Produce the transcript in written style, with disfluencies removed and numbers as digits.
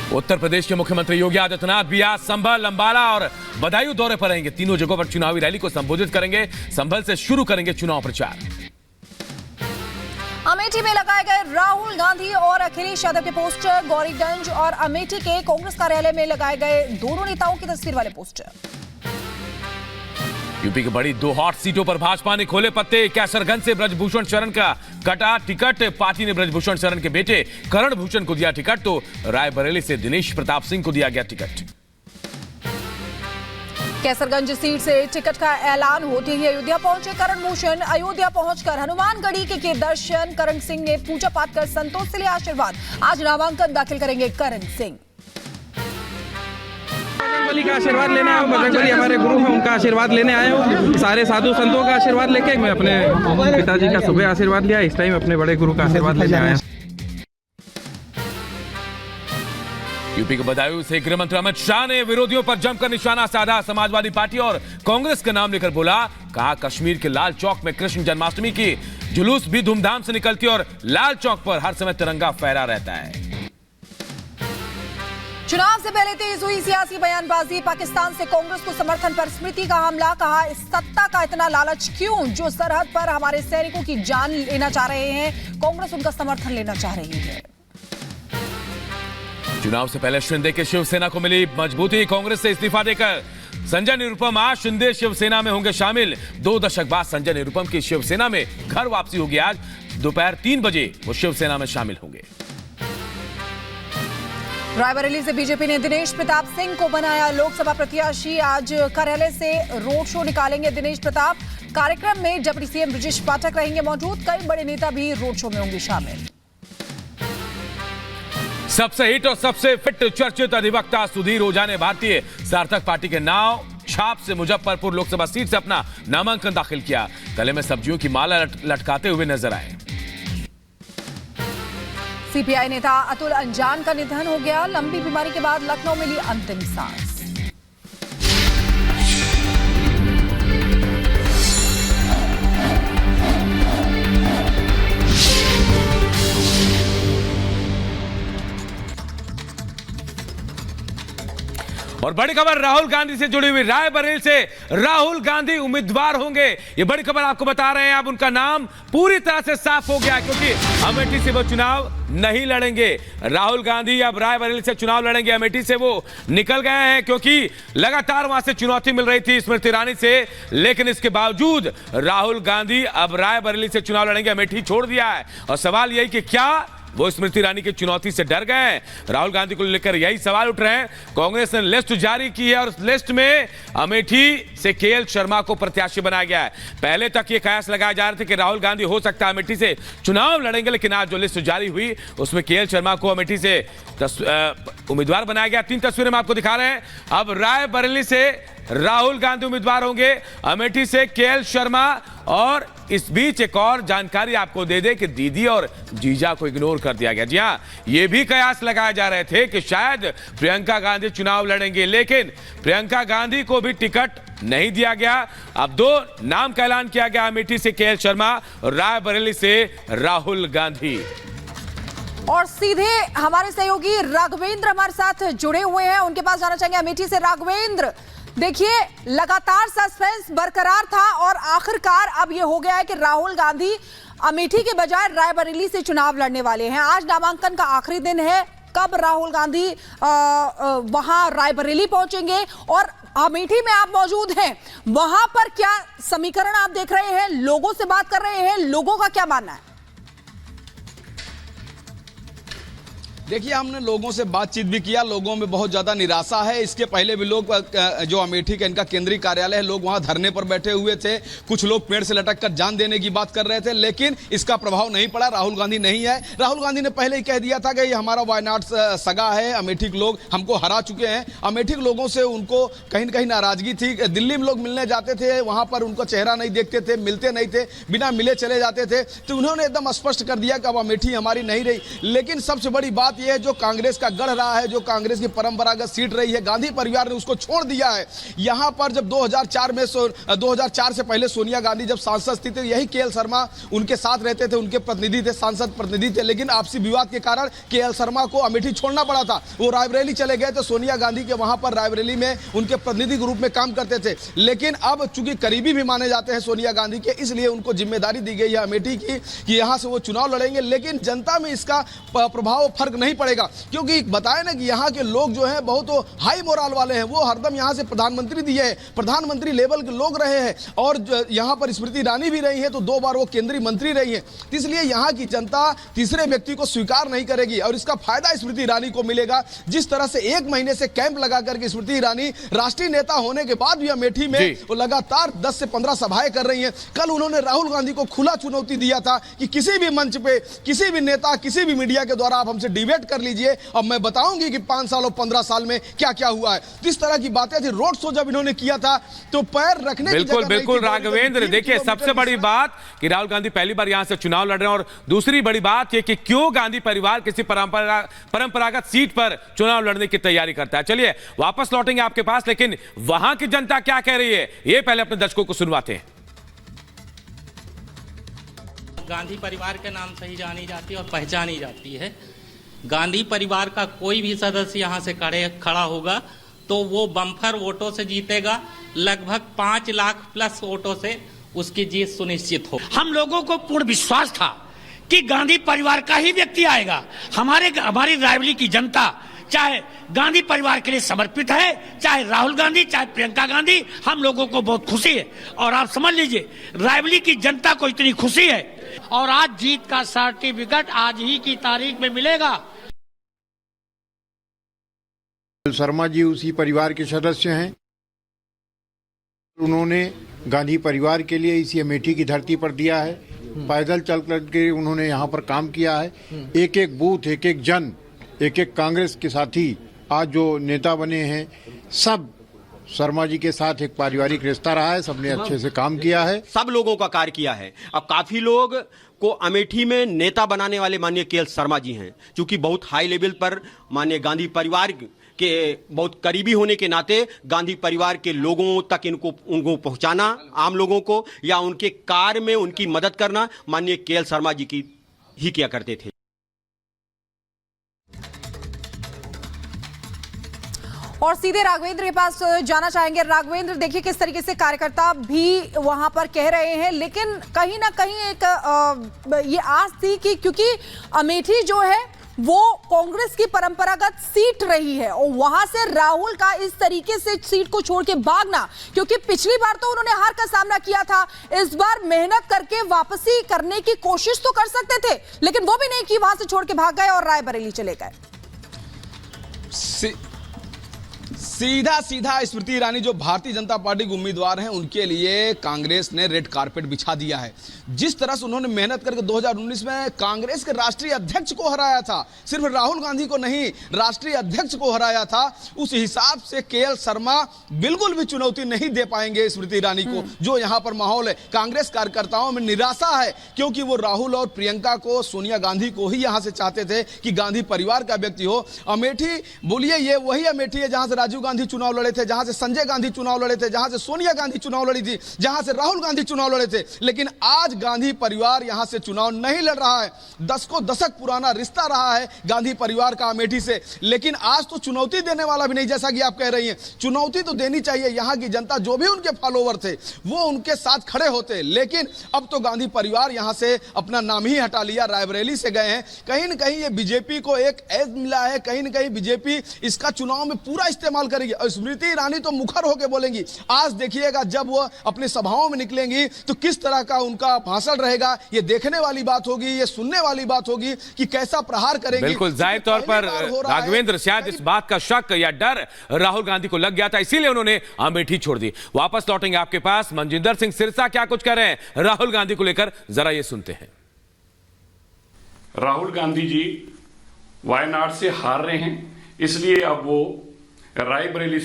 उत्तर प्रदेश के मुख्यमंत्री योगी आदित्यनाथ भी आज संभल, अंबाला और बदायूं दौरे पर रहेंगे। तीनों जगहों पर चुनावी रैली को संबोधित करेंगे। संभल से शुरू करेंगे चुनाव प्रचार। अमेठी में लगाए गए राहुल गांधी और अखिलेश यादव के पोस्टर, गौरीगंज और अमेठी के कांग्रेस कार्यालय में लगाए गए दोनों नेताओं की तस्वीर वाले पोस्टर। यूपी की बड़ी 2 हॉट सीटों पर भाजपा ने खोले पत्ते। कैसरगंज से ब्रजभूषण शरण का कटा टिकट। पार्टी ने ब्रजभूषण शरण के बेटे करण भूषण को दिया टिकट, तो रायबरेली से दिनेश प्रताप सिंह को दिया गया टिकट। कैसरगंज सीट से टिकट का ऐलान होते ही अयोध्या पहुंचे करण भूषण। अयोध्या पहुंचकर हनुमानगढ़ी के किए दर्शन। करण सिंह ने पूजा पाठ कर संतों से लिया आशीर्वाद। आज नामांकन दाखिल करेंगे करण सिंह। बजरंगबली का आशीर्वाद लेने आया हूँ। बजरंगबली हमारे गुरु हैं, उनका आशीर्वाद लेने आया हूँ। सारे साधु संतों का आशीर्वाद लेके मैं अपने पिताजी का सुबह आशीर्वाद लिया, इस टाइम अपने बड़े गुरु का आशीर्वाद लेने आया। यूपी के बदायूं से गृह मंत्री अमित शाह ने विरोधियों पर जमकर निशाना साधा। समाजवादी पार्टी और कांग्रेस का नाम लेकर बोला, कहा कश्मीर के लाल चौक में कृष्ण जन्माष्टमी की जुलूस भी धूमधाम से निकलती और लाल चौक पर हर समय तिरंगा फहरा रहता है। चुनाव से पहले तेज हुई सियासी बयानबाजी। पाकिस्तान से कांग्रेस को समर्थन पर स्मृति का हमला। कहा इस सत्ता का इतना लालच क्यों, जो सरहद पर हमारे सैनिकों की जान लेना चाह रहे हैं। कांग्रेस उनका समर्थन लेना चाह रही है। चुनाव से पहले शिंदे के शिवसेना को मिली मजबूती। कांग्रेस से इस्तीफा देकर संजय निरुपम आज शिंदे शिवसेना में होंगे शामिल। 2 दशक बाद संजय निरुपम की शिवसेना में घर वापसी होगी। आज दोपहर 3 बजे वो शिवसेना में शामिल होंगे। रायबरेली से बीजेपी ने दिनेश प्रताप सिंह को बनाया लोकसभा प्रत्याशी। आज कार्यालय से रोड शो निकालेंगे दिनेश प्रताप। कार्यक्रम में डिप्टी सीएम ब्रजेश पाठक रहेंगे मौजूद। कई बड़े नेता भी रोड शो में होंगे शामिल। सबसे हिट और सबसे फिट चर्चित अधिवक्ता सुधीर ओझा ने भारतीय सार्थक पार्टी के नाव छाप से मुजफ्फरपुर लोकसभा सीट से अपना नामांकन दाखिल किया। गले में सब्जियों की माला लटकाते हुए नजर आए। सीपीआई नेता अतुल अंजान का निधन हो गया। लंबी बीमारी के बाद लखनऊ में ली अंतिम सांस। और बड़ी खबर राहुल गांधी से जुड़ी हुई। रायबरेली से राहुल गांधी उम्मीदवार होंगे, ये बड़ी खबर आपको बता रहे हैं। अब उनका नाम पूरी तरह से साफ हो गया, क्योंकि अमेठी से वो चुनाव नहीं लड़ेंगे। राहुल गांधी अब रायबरेली से चुनाव लड़ेंगे। अमेठी से वो निकल गए हैं, क्योंकि लगातार वहां से चुनौती मिल रही थी स्मृति ईरानी से, लेकिन इसके बावजूद राहुल गांधी अब रायबरेली से चुनाव लड़ेंगे। अमेठी छोड़ दिया है और सवाल यही कि क्या वो स्मृति ईरानी की चुनौती से डर गए। राहुल गांधी को लेकर यही सवाल उठ रहे हैं। कांग्रेस ने लिस्ट जारी की है और उस लिस्ट में अमेठी से केएल शर्मा को प्रत्याशी बनाया गया है। पहले तक ये कयास लगाए जा रहे थे कि राहुल गांधी हो सकता है अमेठी से चुनाव लड़ेंगे, लेकिन आज जो लिस्ट जारी हुई उसमें केएल शर्मा को अमेठी से उम्मीदवार बनाया गया। 3 तस्वीरें हम आपको दिखा रहे हैं। अब रायबरेली से राहुल गांधी उम्मीदवार होंगे, अमेठी से केएल शर्मा। और इस बीच एक और जानकारी आपको दे दे कि दीदी और जीजा को इग्नोर कर दिया गया। जी हां, ये भी कयास लगाए जा रहे थे कि शायद प्रियंका गांधी चुनाव लड़ेंगे, लेकिन प्रियंका गांधी को भी टिकट नहीं दिया गया। अब 2 नाम का ऐलान किया गया, अमेठी से केएल शर्मा और रायबरेली से राहुल गांधी। और सीधे हमारे सहयोगी राघवेंद्र हमारे साथ जुड़े हुए हैं, उनके पास जाना चाहेंगे। अमेठी से राघवेंद्र, देखिए लगातार सस्पेंस बरकरार था और आखिरकार अब ये हो गया है कि राहुल गांधी अमेठी के बजाय रायबरेली से चुनाव लड़ने वाले हैं। आज नामांकन का आखिरी दिन है। कब राहुल गांधी वहां रायबरेली पहुंचेंगे और अमेठी में आप मौजूद हैं, वहां पर क्या समीकरण आप देख रहे हैं, लोगों से बात कर रहे हैं, लोगों का क्या मानना है? देखिए, हमने लोगों से बातचीत भी किया। लोगों में बहुत ज़्यादा निराशा है। इसके पहले भी लोग जो अमेठी का इनका केंद्रीय कार्यालय है, लोग वहां धरने पर बैठे हुए थे। कुछ लोग पेड़ से लटक कर जान देने की बात कर रहे थे, लेकिन इसका प्रभाव नहीं पड़ा। राहुल गांधी नहीं है। राहुल गांधी ने पहले ही कह दिया था कि ये हमारा वायनाड सगा है, अमेठी के लोग हमको हरा चुके हैं। अमेठी के लोगों से उनको कहीं न कहीं नाराजगी थी। दिल्ली में लोग मिलने जाते थे, वहां पर उनका चेहरा नहीं देखते थे, मिलते नहीं थे, बिना मिले चले जाते थे। तो उन्होंने एकदम स्पष्ट कर दिया कि अब अमेठी हमारी नहीं रही। लेकिन सबसे बड़ी बात बात यह है जो कांग्रेस का गढ़ रहा है, जो कांग्रेस की परंपरागत सीट रही है, गांधी परिवार ने उसको छोड़ दिया है। यहां पर जब 2004 से पहले सोनिया गांधी जब सांसद थी, यही केएल शर्मा उनके साथ रहते थे, उनके प्रतिनिधि थे, सांसद प्रतिनिधि थे, लेकिन आपसी विवाद के कारण केएल शर्मा को अमेठी छोड़ना पड़ा था। वो रायबरेली चले गए तो सोनिया गांधी के वहां पर रायबरेली में उनके प्रतिनिधि के रूप में काम करते थे। लेकिन अब चूंकि करीबी भी माने जाते हैं सोनिया गांधी के, इसलिए उनको जिम्मेदारी दी गई है अमेठी की कि यहां से वो चुनाव लड़ेंगे। लेकिन जनता में इसका प्रभाव फर्क नहीं पड़ेगा, क्योंकि बताए ना कि यहाँ के लोग जो है बहुत हाई मोरल वाले हैं। वो हरदम यहाँ से प्रधानमंत्री दिए हैं, प्रधानमंत्री लेवल के लोग रहे हैं, और यहाँ पर स्मृति ईरानी भी रही है, तो 2 बार वो केंद्रीय मंत्री रही है। इसलिए यहाँ की जनता तीसरे व्यक्ति को स्वीकार नहीं करेगी, और इसका फायदा स्मृति ईरानी को मिलेगा। जिस तरह से 1 महीने से कैंप लगा करके स्मृति ईरानी राष्ट्रीय नेता होने के बाद भी अमेठी में वो लगातार 10 से 15 सभाएं कर रही हैं। कल उन्होंने राहुल गांधी को खुला चुनौती दिया था कि किसी भी मंच पे, किसी भी नेता, किसी भी मीडिया के द्वारा आप हमसे डिबेट कर लीजिए, अब मैं बताऊंगी कि 5 साल और 15 साल में क्या क्या हुआ है। इस तरह की बातें थी। रोड शो जब इन्होंने किया था तो पैर रखने की जगह बिल्कुल राघवेंद्र, देखिए सबसे बड़ी बात कि राहुल गांधी पहली बार यहां से चुनाव लड़ रहे हैं, और दूसरी बड़ी बात यह कि क्यों गांधी परिवार किसी परंपरागत सीट पर चुनाव लड़ने की तैयारी करता है। चलिए वापस लौटेंगे आपके पास, लेकिन वहां की जनता क्या कह रही है ये पहले अपने दर्शकों को सुनवाते हैं। गांधी परिवार के नाम से ही जानी जाती है और पहचानी जाती है। गांधी परिवार का कोई भी सदस्य यहां से खड़ा होगा तो वो बम्पर वोटों से जीतेगा। लगभग 5 लाख प्लस वोटों से उसकी जीत सुनिश्चित हो। हम लोगों को पूर्ण विश्वास था कि गांधी परिवार का ही व्यक्ति आएगा। हमारी रायबरेली की जनता चाहे गांधी परिवार के लिए समर्पित है, चाहे राहुल गांधी, चाहे प्रियंका गांधी, हम लोगों को बहुत खुशी है। और आप समझ लीजिए रायबरेली की जनता को इतनी खुशी है, और आज जीत का सर्टिफिकेट आज ही की तारीख में मिलेगा। शर्मा जी उसी परिवार के सदस्य हैं। उन्होंने गांधी परिवार के लिए इसी अमेठी की धरती पर दिया है। पैदल चल करके उन्होंने यहाँ पर काम किया है। एक एक बूथ, एक एक जन, एक एक कांग्रेस के साथी आज जो नेता बने हैं, सब शर्मा जी के साथ एक पारिवारिक रिश्ता रहा है। सबने अच्छे से काम किया है, सब लोगों का कार्य किया है। अब काफी लोग को अमेठी में नेता बनाने वाले माननीय केएल शर्मा जी हैं, क्योंकि बहुत हाई लेवल पर माननीय गांधी परिवार के बहुत करीबी होने के नाते गांधी परिवार के लोगों तक उनको पहुंचाना, आम लोगों को, या उनके कार्य में उनकी मदद करना माननीय केएल शर्मा जी की ही किया करते थे। और सीधे राघवेंद्र के पास जाना चाहेंगे। राघवेंद्र, देखिए किस तरीके से कार्यकर्ता भी वहां पर कह रहे हैं, लेकिन कहीं ना कहीं एक ये आस थी कि क्योंकि अमेठी जो है वो कांग्रेस की परंपरागत सीट रही है, और वहां से राहुल का इस तरीके से सीट को छोड़ के भागना, क्योंकि पिछली बार तो उन्होंने हार का सामना किया था, इस बार मेहनत करके वापसी करने की कोशिश तो कर सकते थे, लेकिन वो भी नहीं की, वहां से छोड़ के भाग गए और रायबरेली चले गए। सीधा स्मृति ईरानी जो भारतीय जनता पार्टी के उम्मीदवार हैं, उनके लिए कांग्रेस ने रेड कारपेट बिछा दिया है। जिस तरह से उन्होंने मेहनत करके 2019 में कांग्रेस के राष्ट्रीय अध्यक्ष को हराया था, सिर्फ राहुल गांधी को नहीं, राष्ट्रीय अध्यक्ष को हराया था, उस हिसाब से केएल शर्मा बिल्कुल भी चुनौती नहीं दे पाएंगे स्मृति ईरानी को। जो यहां पर माहौल है, कांग्रेस कार्यकर्ताओं में निराशा है, क्योंकि वो राहुल और प्रियंका को, सोनिया गांधी को ही यहां से चाहते थे कि गांधी परिवार का व्यक्ति हो। अमेठी बोलिए, ये वही अमेठी है जहां से राजीव गांधी चुनाव लड़े थे, जहां से संजय गांधी चुनाव लड़े थे, जहां से सोनिया गांधी चुनाव लड़ी थी, जहां से राहुल गांधी चुनाव लड़े थे। लेकिन आज गांधी परिवार यहां से चुनाव नहीं लड़ रहा है। दशक पुराना रिश्ता रहा है गांधी परिवार का अमेठी से, लेकिन आज तो चुनौती देने वाला भी नहीं, जैसा कि आप कह रही हैं। चुनौती तो देनी चाहिए। यहां की जनता, जो भी उनके फॉलोवर थे, वो उनके साथ खड़े होते, लेकिन अब तो गांधी परिवार यहां से अपना नाम ही हटा लिया, रायबरेली से गए हैं। कहीं ना कहीं ये बीजेपी को एक एज मिला है, कहीं ना कहीं बीजेपी इसका चुनाव में पूरा इस्तेमाल करेगी। और स्मृति ईरानी तो मुखर होकर बोलेंगी। आज देखिएगा जब वो अपनी सभाओं में निकलेंगी तो किस तरह का उनका भाषण रहेगा, ये देखने वाली बात होगी, ये सुनने वाली बात होगी कि कैसा प्रहार करेंगे। बिल्कुल जाहिर तौर पर राघवेंद्र, शायद इस बात का शक या डर राहुल गांधी को लग गया था, इसीलिए उन्होंने अमेठी छोड़ दी। वापस लौटेंगे आपके पास। मनजिंदर सिंह सिरसा क्या कुछ कर रहे हैं राहुल गांधी को लेकर, जरा ये सुनते हैं। राहुल गांधी जी वायनाड से हार रहे हैं, इसलिए अब वो रायबरेली से